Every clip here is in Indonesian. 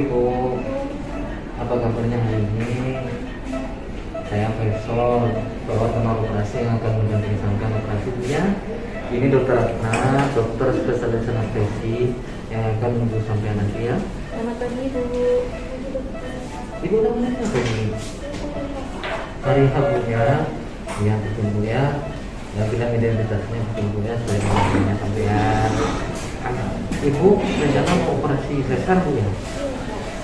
Ibu, apa kabarnya hari ini? Saya Faisal, perawat kamar operasi yang akan mendampingi sampai operasi Bu ya. Ini Dokter Ratna, dokter spesialis anestesi yang akan menunggu sampai nanti ya. Selamat pagi Bu. Ibu namanya apa ini? Fariha Bu ya. Ya betul Bu ya. Ya bilang identitasnya betul Bu ya, saya menanya sampean. Ibu rencana mau operasi sesar Bu ya?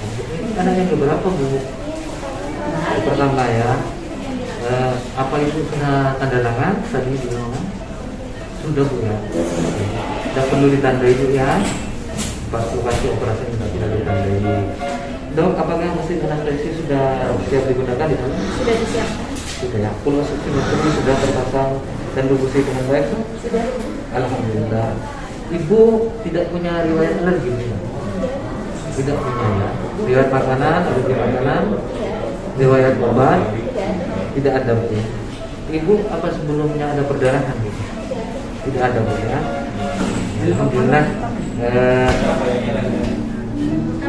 Ini anaknya keberapa Bu? Pertama ya. Apa itu sudah tanda tangan tadi bilang? Sudah Bu ya. Tidak perlu ditandai Bu ya. Pasti operasi tidak ditandai. Dok, apakah mesin anestesi sudah siap digunakan di sana? Sudah disiapkan. Sudah ya. Pulsa oksimeter sudah terpasang dan berfungsi dengan baik? Sudah. Alhamdulillah. Ibu tidak punya riwayat alergi ya? Tidak punya ya. Riwayat makanan, alergi makanan, riwayat obat, tidak ada Bu ya. Ibu apa sebelumnya ada perdarahan Bu? Tidak ada Bu ya. Alhamdulillah.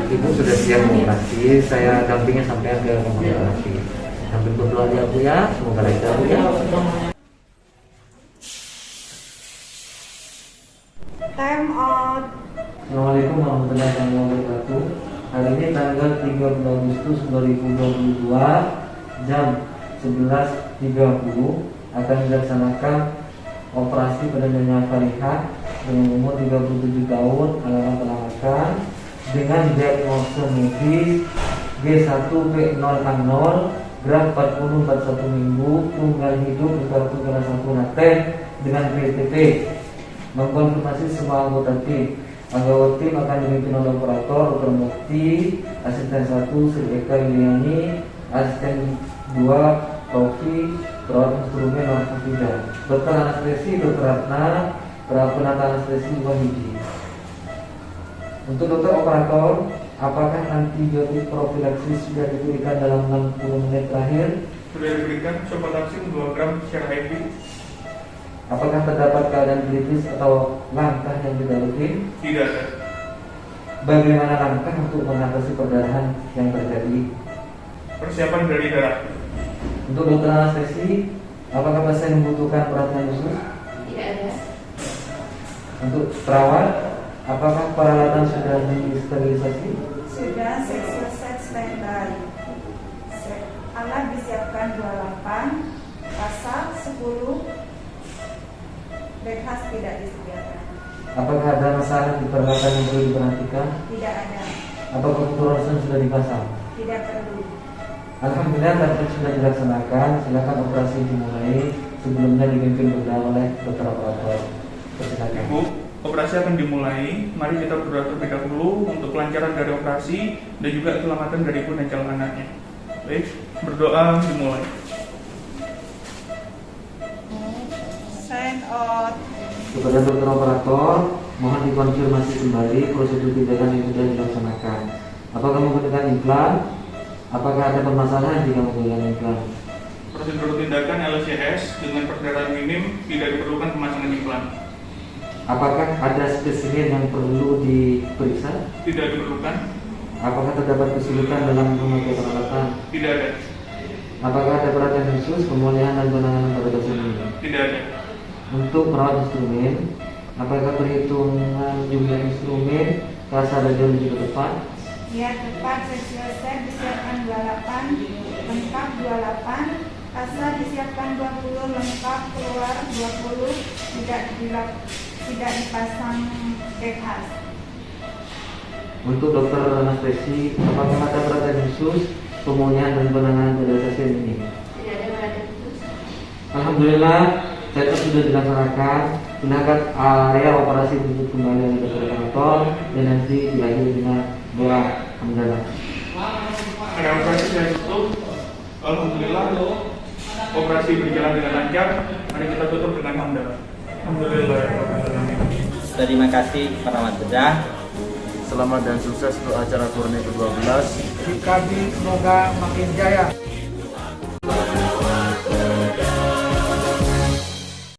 Ibu sudah siap operasi. Saya dampingi sampai ke kamar operasi. Sambil berdoa ya Bu ya, semoga lancar Bu ya. Time out. Assalamualaikum warahmatullahi wabarakatuh. Hari ini tanggal 30 Agustus 2022 jam 11.30 akan dilaksanakan operasi pada Nyonya Fariha dengan umur 37 tahun, alamat pelamakan dengan diagnosa medis G1B0H0, berat 40-41 minggu, tunggal hidup berkartu kelas 1 laten dengan PTP. Mengkonfirmasi semua anggota tim. Anggota tim akan dipimpin oleh operator Dr. Mukti, asisten 1 Sri Eka Yuliani, asisten 2 Taufi, perawat instrumen Norfida, dokter anestesi Dr. Ratna, perawat penata anestesi Wahidi. Untuk dokter operator, apakah antibiotik profilaksis sudah diberikan dalam 60 menit terakhir? Sudah diberikan Somatacin 2 gram secara IV. Apakah terdapat keadaan kritis atau langkah yang tidak rutin? Tidak ada. Bagaimana langkah untuk mengatasi perdarahan yang terjadi? Persiapan dari darah. Untuk dokter anestesi, apakah pasien membutuhkan perhatian khusus? Tidak ada. Untuk perawat, apakah peralatan sudah disterilisasi? Sudah, sexual set standby. Alat disiapkan 28, pasal 10, bebas tidak disediakan. Apakah ada masalah di peralatan yang perlu diperhatikan? Tidak ada, Apakah fluoresan sudah dipasang? tidak perlu. Alhamdulillah target sudah dilaksanakan. Silakan operasi dimulai. Sebelumnya dipimpin oleh dokter operator. Silakan. Ibu, operasi akan dimulai. Mari kita berdoa terlebih dahulu untuk kelancaran dari operasi dan juga keselamatan dari ibu dan calon anaknya. Baik, berdoa dimulai. Sign out. Kepada dokter operator, mohon dikonfirmasi kembali prosedur tindakan yang sudah dilaksanakan. Apakah menggunakan implan? Apakah ada permasalahan jika menggunakan implan? Prosedur tindakan LCS dengan perdarahan minim tidak diperlukan pemasangan implan. Apakah ada spesimen yang perlu diperiksa? Tidak diperlukan. Apakah terdapat kesulitan dalam memakai peralatan? Tidak ada. Apakah ada perhatian khusus pemulihan dan penanganan pada pasien ini? Tidak ada. Untuk merawat instrumen, apakah perhitungan jumlah instrumen, kasa dan jauh juga tepat? Ya, tepat. Sexual set disiapkan 28, lengkap 28, pasal disiapkan 20, lengkap keluar 20, tidak dipasang bebas. Untuk dokter anestesi, apakah ada perhatian khusus pemulihan dan penanganan pada pasien ini? Tidak ada perhatian khusus. Alhamdulillah, setup sudah dilaksanakan. Silakan area operasi ditutup kembali oleh dokter operator dan nanti diakhiri dengan doa hamdalah. Ada operasi saya tutup. Alhamdulillah, operasi berjalan dengan lancar. Mari kita tutup dengan hamdalah. Alhamdulillah. Terima kasih perawat bedah. Selamat dan sukses untuk acara turnamen ke-12. Kami semoga makin jaya.